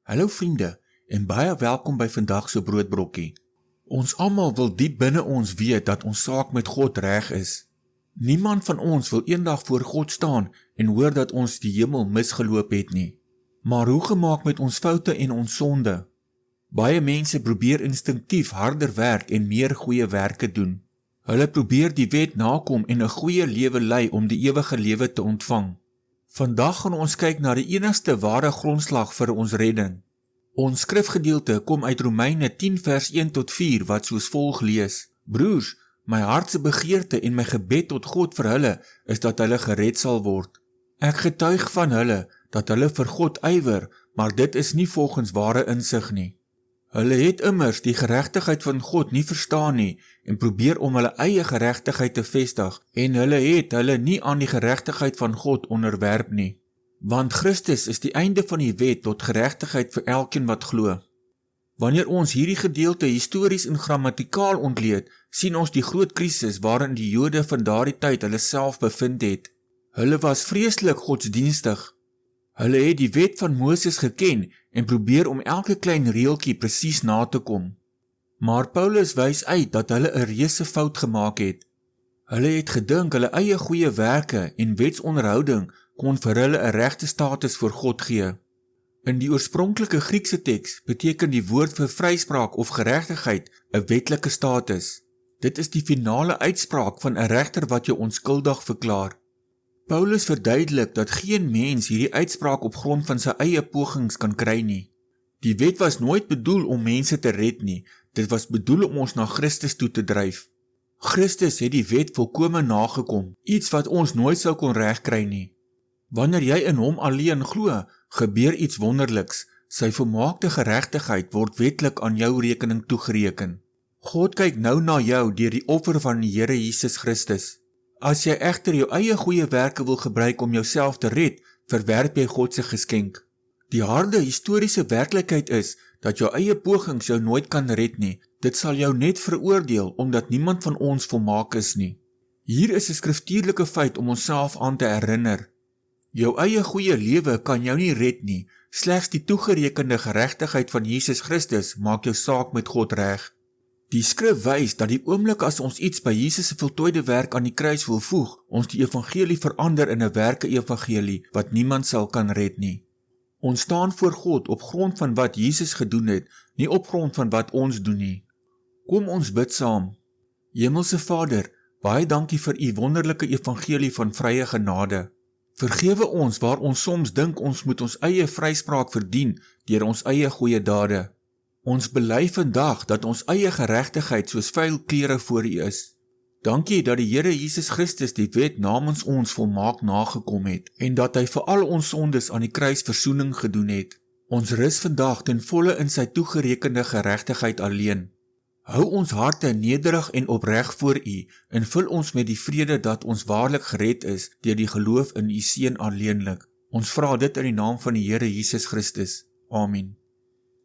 Hallo vriende en baie welkom by vandag se broodbrokkie. Ons almal wil diep binne ons weet dat ons saak met God reg is. Niemand van ons wil eendag voor God staan en hoor dat ons die hemel misgeloop het nie. Maar hoe gemaak met ons foute en ons sonde? Baie mense probeer instinktief harder werk en meer goeie werke doen. Hulle probeer die wet nakom en 'n goeie lewe lei om die ewige lewe te ontvang. Vandag gaan ons kyk na die enigste ware grondslag vir ons redding. Ons skrifgedeelte kom uit Romeine 10 vers 1 tot 4 wat soos volg lees: Broers, my hartse begeerte en my gebed tot God vir hulle is dat hulle gered sal word. Ek getuig van hulle dat hulle vir God ywer, maar dit is nie volgens ware insig nie. Hulle het immers die geregtigheid van God nie verstaan nie en probeer om hulle eie geregtigheid te vestig en hulle het hulle nie aan die geregtigheid van God onderwerp nie. Want Christus is die einde van die wet tot geregtigheid vir elkeen wat glo. Wanneer ons hierdie gedeelte histories en grammatikaal ontleed, sien ons die groot krisis waarin die Jode van daardie tyd hulle self bevind het. Hulle was vreeslik godsdienstig. Hulle het die wet van Moses geken en probeer om elke klein reeltjie presies na te kom. Maar Paulus wys uit dat hulle 'n reuse fout gemaak het. Hulle het gedink hulle eie goeie werke en wetsonderhouding kon vir hulle 'n regte status voor God gee. In die oorspronklike Griekse teks beteken die woord vir vryspraak of geregtigheid 'n wetlike status. Dit is die finale uitspraak van 'n regter wat jou onskuldig verklaar. Paulus verduidelik dat geen mens hierdie uitspraak op grond van sy eie pogings kan kry nie. Die wet was nooit bedoel om mense te red nie, dit was bedoel om ons na Christus toe te dryf. Christus het die wet volkome nagekom, iets wat ons nooit sou kon regkry nie. Wanneer jy in hom alleen glo, gebeur iets wonderliks. Sy volmaakte geregtigheid word wetlik aan jou rekening toegereken. God kyk nou na jou deur die offer van die Here Jesus Christus. As jy egter jou eie goeie werke wil gebruik om jouself te red, verwerp jy God se geskenk. Die harde historiese werklikheid is dat jou eie pogings jou nooit kan red nie. Dit sal jou net veroordeel omdat niemand van ons volmaak is nie. Hier is 'n skriftuurlike feit om onsself aan te herinner. Jou eie goeie lewe kan jou nie red nie. Slegs die toegerekende geregtigheid van Jesus Christus maak jou saak met God reg. Die skrif wys dat die oomblik as ons iets by Jesus se voltooide werk aan die kruis wil voeg, ons die evangelie verander in 'n werke-evangelie wat niemand sal kan red nie. Ons staan voor God op grond van wat Jesus gedoen het, nie op grond van wat ons doen nie. Kom ons bid saam. Hemelse Vader, baie dankie vir u wonderlike evangelie van vrye genade. Vergewe ons waar ons soms dink ons moet ons eie vryspraak verdien deur ons eie goeie dade. Ons bely vandag dat ons eie geregtigheid soos vuil klere voor u is. Dankie dat die Here Jesus Christus die wet namens ons volmaak nagekom het en dat hy vir al ons sondes aan die kruis versoening gedoen het. Ons rus vandag ten volle in sy toegerekende geregtigheid alleen. Hou ons harte nederig en opreg voor u en vul ons met die vrede dat ons waarlik gered is deur die geloof in u seun alleenlik. Ons vra dit in die naam van die Here Jesus Christus. Amen.